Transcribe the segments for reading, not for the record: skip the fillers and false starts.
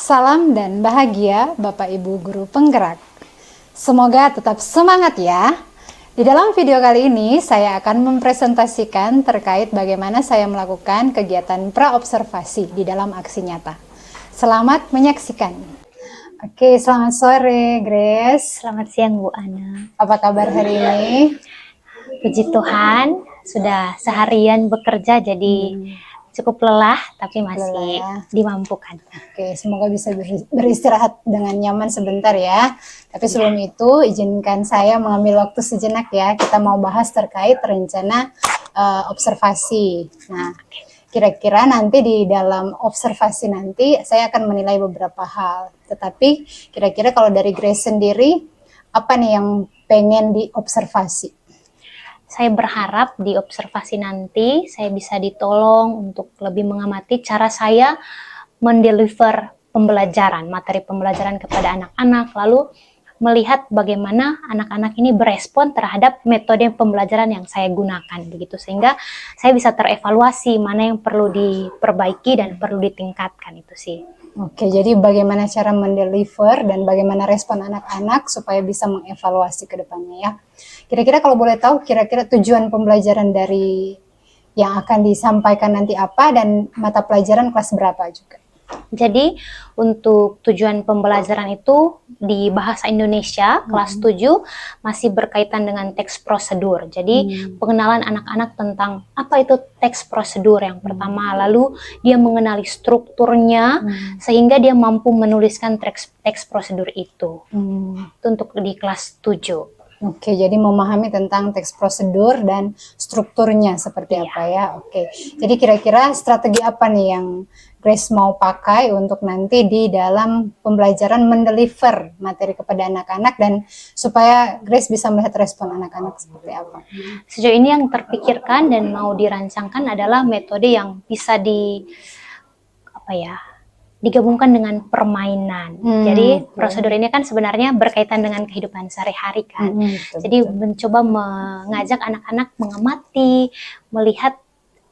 Salam dan bahagia Bapak Ibu Guru Penggerak. Semoga tetap semangat ya. Di dalam video kali ini saya akan mempresentasikan terkait bagaimana saya melakukan kegiatan praobservasi di dalam aksi nyata. Selamat menyaksikan. Oke, selamat sore Grace. Selamat siang Bu Ana. Apa kabar hari ini? Puji Tuhan, sudah seharian bekerja jadi cukup lelah tapi masih dimampukan. Oke, semoga bisa beristirahat dengan nyaman sebentar ya. Tapi sebelum itu izinkan saya mengambil waktu sejenak ya. Kita mau bahas terkait rencana observasi. Nah, kira-kira nanti di dalam observasi nanti saya akan menilai beberapa hal. Tetapi kira-kira kalau dari Grace sendiri, apa nih yang pengen diobservasi? Saya berharap di observasi nanti saya bisa ditolong untuk lebih mengamati cara saya mendeliver pembelajaran, materi pembelajaran kepada anak-anak, lalu melihat bagaimana anak-anak ini berespon terhadap metode pembelajaran yang saya gunakan begitu, sehingga saya bisa terevaluasi mana yang perlu diperbaiki dan perlu ditingkatkan itu sih. Oke, jadi bagaimana cara mendeliver dan bagaimana respon anak-anak supaya bisa mengevaluasi ke depannya ya. Kira-kira kalau boleh tahu, kira-kira tujuan pembelajaran dari yang akan disampaikan nanti apa dan mata pelajaran kelas berapa juga? Jadi untuk tujuan pembelajaran itu di bahasa Indonesia kelas 7 masih berkaitan dengan teks prosedur. Jadi pengenalan anak-anak tentang apa itu teks prosedur yang pertama, lalu dia mengenali strukturnya sehingga dia mampu menuliskan teks prosedur itu. Itu untuk di kelas 7. Oke, jadi memahami tentang teks prosedur dan strukturnya seperti apa ya. Oke, jadi kira-kira strategi apa nih yang Grace mau pakai untuk nanti di dalam pembelajaran mendeliver materi kepada anak-anak dan supaya Grace bisa melihat respon anak-anak seperti apa? Sejauh ini yang terpikirkan dan mau dirancangkan adalah metode yang bisa digabungkan dengan permainan. Jadi prosedur ini kan sebenarnya berkaitan dengan kehidupan sehari-hari kan. Jadi mencoba mengajak anak-anak mengamati, melihat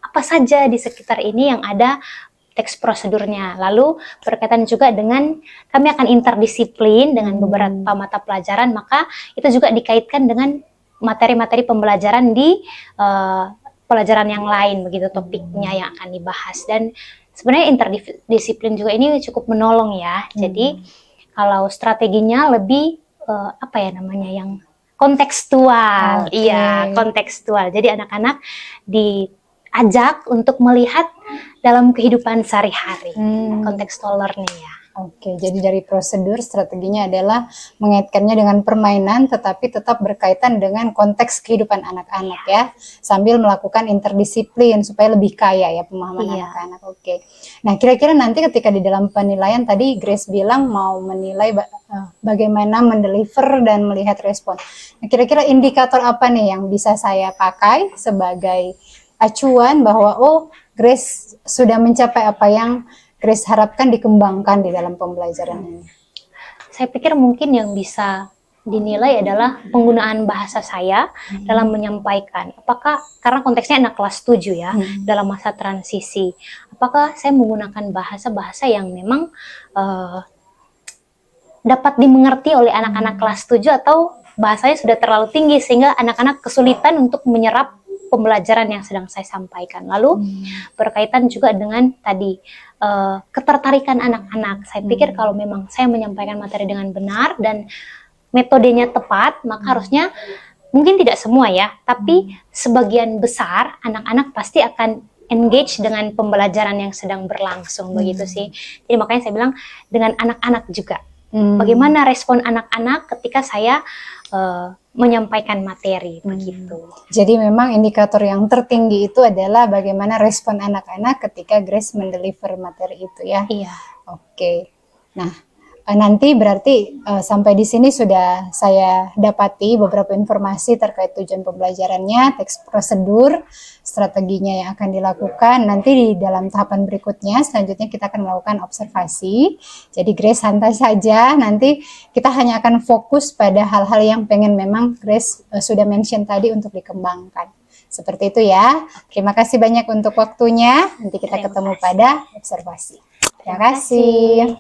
apa saja di sekitar ini yang ada teks prosedurnya. Lalu berkaitan juga dengan kami akan interdisiplin dengan beberapa mata pelajaran, maka itu juga dikaitkan dengan materi-materi pembelajaran di pelajaran yang lain, begitu topiknya yang akan dibahas. Dan sebenarnya interdisiplin juga ini cukup menolong ya. Jadi kalau strateginya lebih yang kontekstual. Iya, kontekstual. Jadi anak-anak diajak untuk melihat dalam kehidupan sehari-hari, kontekstual learning ya. Oke, jadi dari prosedur strateginya adalah mengaitkannya dengan permainan tetapi tetap berkaitan dengan konteks kehidupan anak-anak ya, sambil melakukan interdisiplin supaya lebih kaya ya pemahaman anak-anak. Oke. Nah, kira-kira nanti ketika di dalam penilaian tadi Grace bilang mau menilai bagaimana mendeliver dan melihat respon. Nah, kira-kira indikator apa nih yang bisa saya pakai sebagai acuan bahwa Grace sudah mencapai apa yang Grace harapkan dikembangkan di dalam pembelajaran ini? Saya pikir mungkin yang bisa dinilai adalah penggunaan bahasa saya dalam menyampaikan. Apakah, karena konteksnya anak kelas 7 ya, dalam masa transisi, apakah saya menggunakan bahasa-bahasa yang memang dapat dimengerti oleh anak-anak kelas 7 atau bahasanya sudah terlalu tinggi sehingga anak-anak kesulitan untuk menyerap pembelajaran yang sedang saya sampaikan. Lalu berkaitan juga dengan tadi ketertarikan anak-anak. Saya pikir kalau memang saya menyampaikan materi dengan benar dan metodenya tepat, maka harusnya mungkin tidak semua ya, tapi sebagian besar anak-anak pasti akan engage dengan pembelajaran yang sedang berlangsung begitu sih. Jadi makanya saya bilang dengan anak-anak juga. Bagaimana respon anak-anak ketika saya menyampaikan materi begitu. Jadi memang indikator yang tertinggi itu adalah bagaimana respon anak-anak ketika Grace mendeliver materi itu ya. Iya. Oke. Nah, nanti berarti sampai di sini sudah saya dapati beberapa informasi terkait tujuan pembelajarannya, teks prosedur, strateginya yang akan dilakukan. Nanti di dalam tahapan berikutnya, selanjutnya kita akan melakukan observasi. Jadi Grace santai saja, nanti kita hanya akan fokus pada hal-hal yang pengen memang Grace sudah mention tadi untuk dikembangkan. Seperti itu ya. Terima kasih banyak untuk waktunya. Nanti kita ketemu pada observasi. Terima kasih.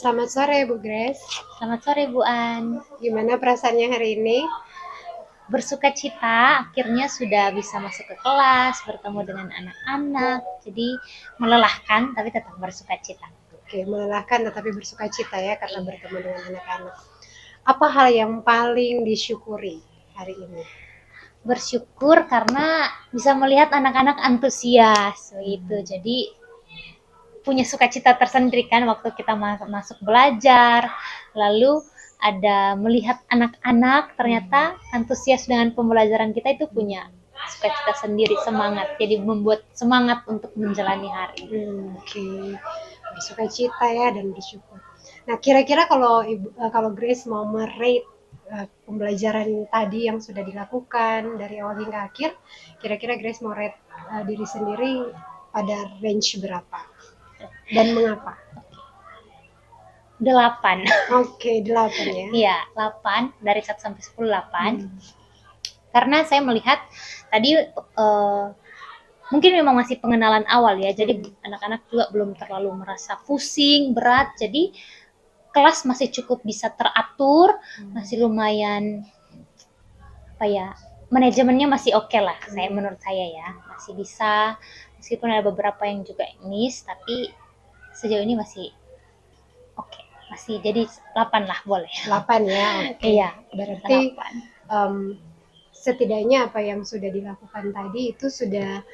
Selamat sore Bu Grace. Selamat sore Bu An. Gimana perasaannya hari ini? Bersuka cita, akhirnya sudah bisa masuk ke kelas, bertemu dengan anak-anak. Jadi melelahkan tapi tetap bersuka cita. Oke, melelahkan tetapi bersuka cita ya karena bertemu dengan anak-anak. Apa hal yang paling disyukuri hari ini? Bersyukur karena bisa melihat anak-anak antusias gitu. Jadi punya sukacita tersendiri kan waktu kita masuk belajar, lalu ada melihat anak-anak ternyata antusias dengan pembelajaran kita, itu punya sukacita sendiri, semangat, jadi membuat semangat untuk menjalani hari. Oke. Bersukacita ya dan bersyukur. Nah, kira-kira kalau Grace mau merate pembelajaran tadi yang sudah dilakukan dari awal hingga akhir, kira-kira Grace mau rate diri sendiri pada range berapa? Dan mengapa? 8. Oke, 8 ya. Iya, 8 dari 1 sampai 10, 8. Karena saya melihat tadi mungkin memang masih pengenalan awal ya. Jadi anak-anak juga belum terlalu merasa pusing, berat. Jadi kelas masih cukup bisa teratur, masih lumayan apa ya? Manajemennya masih oke lah, menurut saya ya. Masih bisa, meskipun ada beberapa yang juga miss, tapi sejauh ini masih oke. Masih jadi 8 lah, boleh. 8 ya. Oke. Iya, berarti setidaknya apa yang sudah dilakukan tadi itu sudah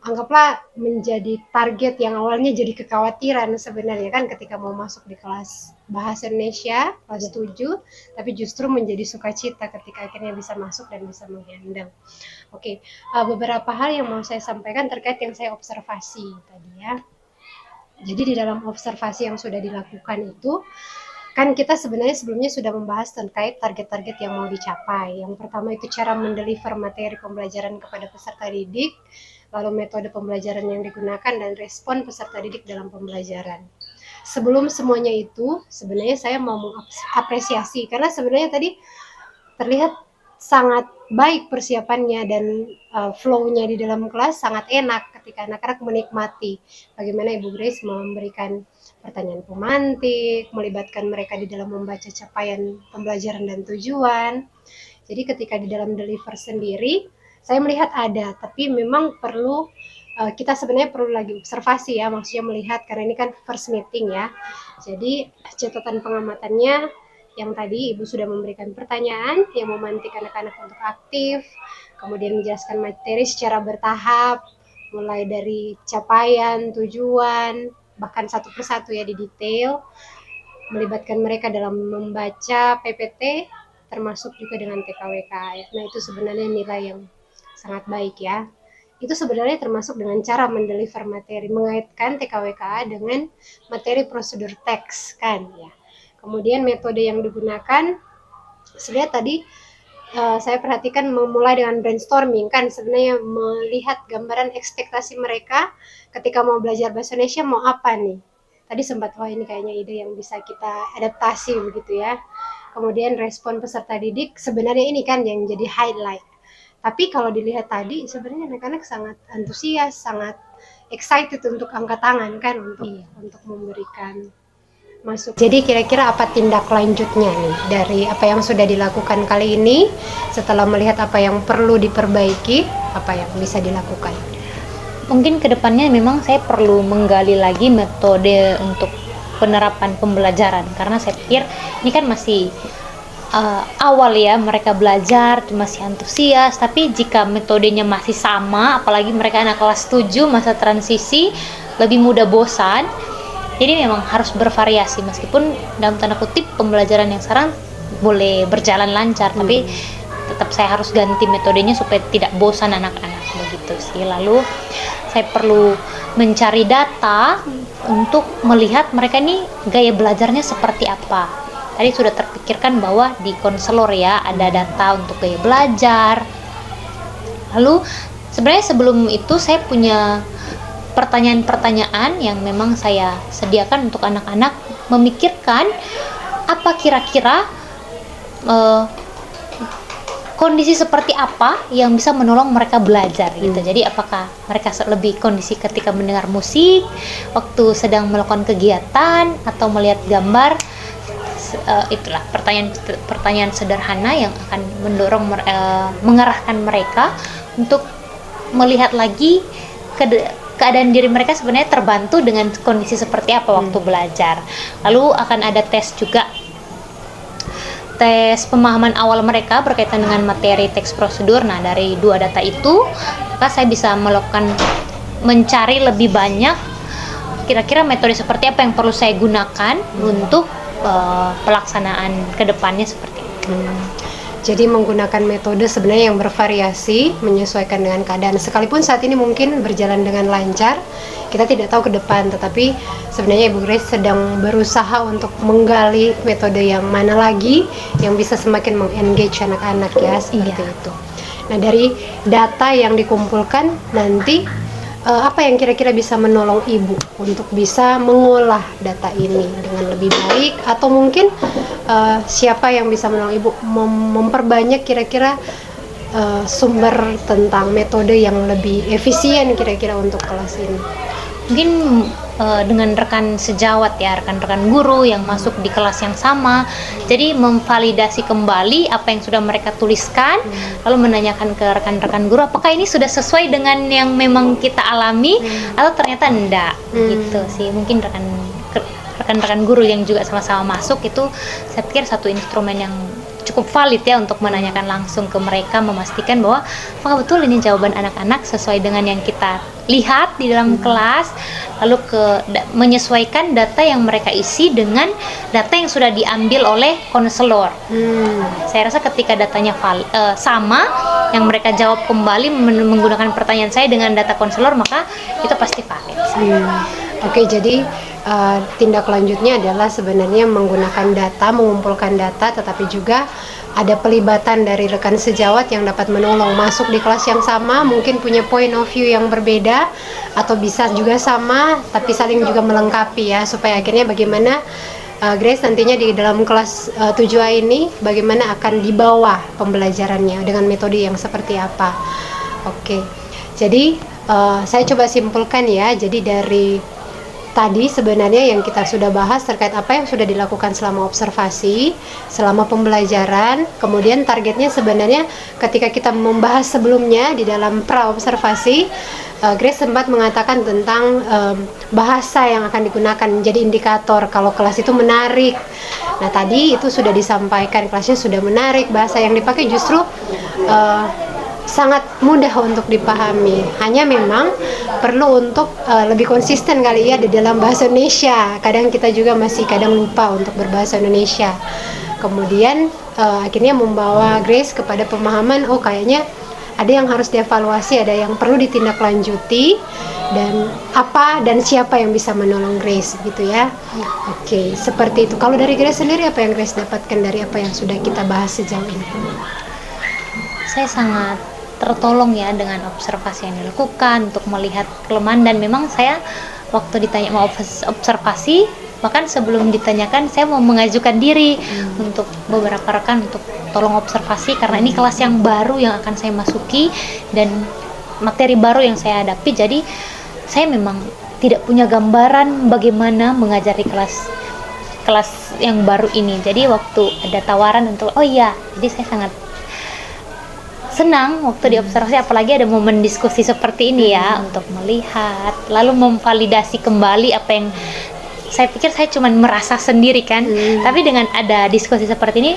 anggaplah menjadi target yang awalnya jadi kekhawatiran sebenarnya kan ketika mau masuk di kelas bahasa Indonesia kelas 7, tapi justru menjadi sukacita ketika akhirnya bisa masuk dan bisa menghandle. Oke, beberapa hal yang mau saya sampaikan terkait yang saya observasi tadi ya. Jadi di dalam observasi yang sudah dilakukan itu, kan kita sebenarnya sebelumnya sudah membahas terkait target-target yang mau dicapai. Yang pertama itu cara mendeliver materi pembelajaran kepada peserta didik, lalu metode pembelajaran yang digunakan, dan respon peserta didik dalam pembelajaran. Sebelum semuanya itu, sebenarnya saya mau mengapresiasi, karena sebenarnya tadi terlihat sangat baik persiapannya dan flow-nya di dalam kelas sangat enak ketika anak-anak menikmati bagaimana Ibu Grace memberikan pertanyaan pemantik, melibatkan mereka di dalam membaca capaian pembelajaran dan tujuan. Jadi ketika di dalam deliver sendiri, saya melihat ada, tapi memang perlu kita sebenarnya perlu lagi observasi ya, maksudnya melihat karena ini kan first meeting ya. Jadi catatan pengamatannya yang tadi Ibu sudah memberikan pertanyaan yang memantik anak-anak untuk aktif, kemudian menjelaskan materi secara bertahap, mulai dari capaian, tujuan, bahkan satu persatu ya di detail, melibatkan mereka dalam membaca PPT, termasuk juga dengan TKWK. Nah itu sebenarnya nilai yang sangat baik ya. Itu sebenarnya termasuk dengan cara mendeliver materi, mengaitkan TKWK dengan materi prosedur teks kan ya. Kemudian metode yang digunakan, sebenarnya tadi saya perhatikan memulai dengan brainstorming kan, sebenarnya melihat gambaran ekspektasi mereka ketika mau belajar bahasa Indonesia mau apa nih. Tadi sempat ini kayaknya ide yang bisa kita adaptasi begitu ya. Kemudian respon peserta didik, sebenarnya ini kan yang jadi highlight. Tapi kalau dilihat tadi sebenarnya anak-anak sangat antusias, sangat excited untuk angkat tangan kan untuk memberikan masuk. Jadi kira-kira apa tindak lanjutnya nih dari apa yang sudah dilakukan kali ini, setelah melihat apa yang perlu diperbaiki, apa yang bisa dilakukan? Mungkin kedepannya memang saya perlu menggali lagi metode untuk penerapan pembelajaran, karena saya pikir ini kan masih awal ya, mereka belajar masih antusias, tapi jika metodenya masih sama, apalagi mereka anak kelas 7 masa transisi, lebih mudah bosan. Jadi memang harus bervariasi, meskipun dalam tanda kutip pembelajaran yang sekarang boleh berjalan lancar, tapi tetap saya harus ganti metodenya supaya tidak bosan anak-anak begitu sih. Lalu saya perlu mencari data untuk melihat mereka ini gaya belajarnya seperti apa. Tadi sudah terpikirkan bahwa di konselor ya ada data untuk gaya belajar. Lalu sebenarnya sebelum itu saya punya pertanyaan-pertanyaan yang memang saya sediakan untuk anak-anak memikirkan apa kira-kira kondisi seperti apa yang bisa menolong mereka belajar gitu. Jadi apakah mereka lebih kondisi ketika mendengar musik, waktu sedang melakukan kegiatan, atau melihat gambar. Itulah pertanyaan sederhana yang akan mendorong mengarahkan mereka untuk melihat lagi keadaan diri mereka sebenarnya terbantu dengan kondisi seperti apa waktu belajar. Lalu akan ada tes juga, tes pemahaman awal mereka berkaitan dengan materi teks prosedur. Nah, dari 2 data itu, maka saya bisa mencari lebih banyak kira-kira metode seperti apa yang perlu saya gunakan untuk pelaksanaan kedepannya seperti itu. Jadi menggunakan metode sebenarnya yang bervariasi, menyesuaikan dengan keadaan. Sekalipun saat ini mungkin berjalan dengan lancar, kita tidak tahu ke depan, tetapi sebenarnya Ibu Grace sedang berusaha untuk menggali metode yang mana lagi yang bisa semakin meng-engage anak-anak ya, seperti itu. Nah, dari data yang dikumpulkan nanti, apa yang kira-kira bisa menolong Ibu untuk bisa mengolah data ini dengan lebih baik, atau mungkin siapa yang bisa menolong Ibu memperbanyak kira-kira sumber tentang metode yang lebih efisien kira-kira untuk kelas ini? Mungkin dengan rekan sejawat ya, rekan-rekan guru yang masuk di kelas yang sama, jadi memvalidasi kembali apa yang sudah mereka tuliskan, lalu menanyakan ke rekan-rekan guru apakah ini sudah sesuai dengan yang memang kita alami atau ternyata enggak, gitu sih. Mungkin rekan-rekan guru yang juga sama-sama masuk itu, saya pikir satu instrumen yang cukup valid ya untuk menanyakan langsung ke mereka, memastikan bahwa apakah betul ini jawaban anak-anak sesuai dengan yang kita lihat di dalam kelas, lalu menyesuaikan data yang mereka isi dengan data yang sudah diambil oleh konselor. Saya rasa ketika datanya sama, yang mereka jawab kembali menggunakan pertanyaan saya dengan data konselor, maka itu pasti valid. Oke, jadi tindak lanjutnya adalah sebenarnya menggunakan data, mengumpulkan data, tetapi juga ada pelibatan dari rekan sejawat yang dapat menolong. Masuk di kelas yang sama, mungkin punya point of view yang berbeda, atau bisa juga sama, tapi saling juga melengkapi ya, supaya akhirnya bagaimana Grace nantinya di dalam kelas 7A ini, bagaimana akan dibawa pembelajarannya dengan metode yang seperti apa. Oke, jadi saya coba simpulkan ya, jadi dari tadi sebenarnya yang kita sudah bahas terkait apa yang sudah dilakukan selama observasi, selama pembelajaran, kemudian targetnya sebenarnya ketika kita membahas sebelumnya di dalam pra-observasi, Grace sempat mengatakan tentang bahasa yang akan digunakan menjadi indikator kalau kelas itu menarik. Nah, tadi itu sudah disampaikan, kelasnya sudah menarik, bahasa yang dipakai justru sangat mudah untuk dipahami. Hanya memang perlu untuk lebih konsisten kali ya di dalam bahasa Indonesia. Kadang kita juga masih lupa untuk berbahasa Indonesia. Kemudian akhirnya membawa Grace kepada pemahaman, oh kayaknya ada yang harus dievaluasi, ada yang perlu ditindaklanjuti, dan apa dan siapa yang bisa menolong Grace gitu ya. Oke, seperti itu. Kalau dari Grace sendiri, apa yang Grace dapatkan dari apa yang sudah kita bahas sejauh ini? Saya sangat tertolong ya dengan observasi yang dilakukan untuk melihat kelemahan, dan memang saya waktu ditanya mau observasi, bahkan sebelum ditanyakan saya mau mengajukan diri untuk beberapa rekan untuk tolong observasi, karena ini kelas yang baru yang akan saya masuki dan materi baru yang saya hadapi. Jadi saya memang tidak punya gambaran bagaimana mengajari kelas yang baru ini. Jadi waktu ada tawaran untuk jadi saya sangat senang waktu diobservasi, apalagi ada momen diskusi seperti ini ya, untuk melihat lalu memvalidasi kembali apa yang saya pikir saya cuma merasa sendiri kan, tapi dengan ada diskusi seperti ini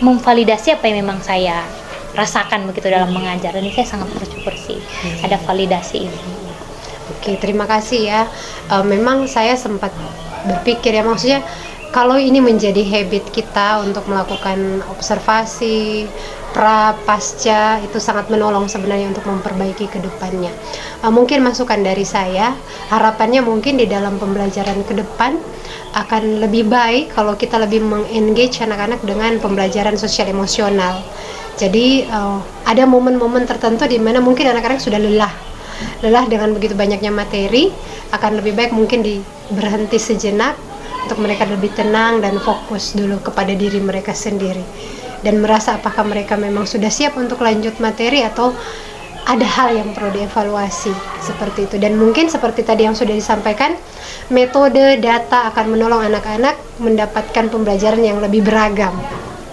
memvalidasi apa yang memang saya rasakan begitu dalam mengajar, dan ini saya sangat bersyukur sih ada validasi ini. Oke, terima kasih ya. Memang saya sempat berpikir ya, maksudnya kalau ini menjadi habit kita untuk melakukan observasi pra pasca, itu sangat menolong sebenarnya untuk memperbaiki ke depannya. Mungkin masukan dari saya, harapannya mungkin di dalam pembelajaran ke depan akan lebih baik kalau kita lebih mengengage anak-anak dengan pembelajaran sosial emosional. Jadi ada momen-momen tertentu di mana mungkin anak-anak sudah lelah dengan begitu banyaknya materi, akan lebih baik mungkin berhenti sejenak untuk mereka lebih tenang dan fokus dulu kepada diri mereka sendiri. dan merasa apakah mereka memang sudah siap untuk lanjut materi atau ada hal yang perlu dievaluasi seperti itu. Dan mungkin seperti tadi yang sudah disampaikan, metode data akan menolong anak-anak mendapatkan pembelajaran yang lebih beragam,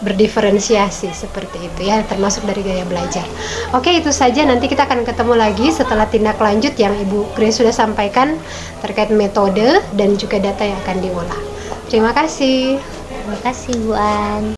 berdiferensiasi seperti itu ya, termasuk dari gaya belajar. Oke, itu saja. Nanti kita akan ketemu lagi setelah tindak lanjut yang Ibu Grace sudah sampaikan terkait metode dan juga data yang akan diolah. Terima kasih. Terima kasih Bu An.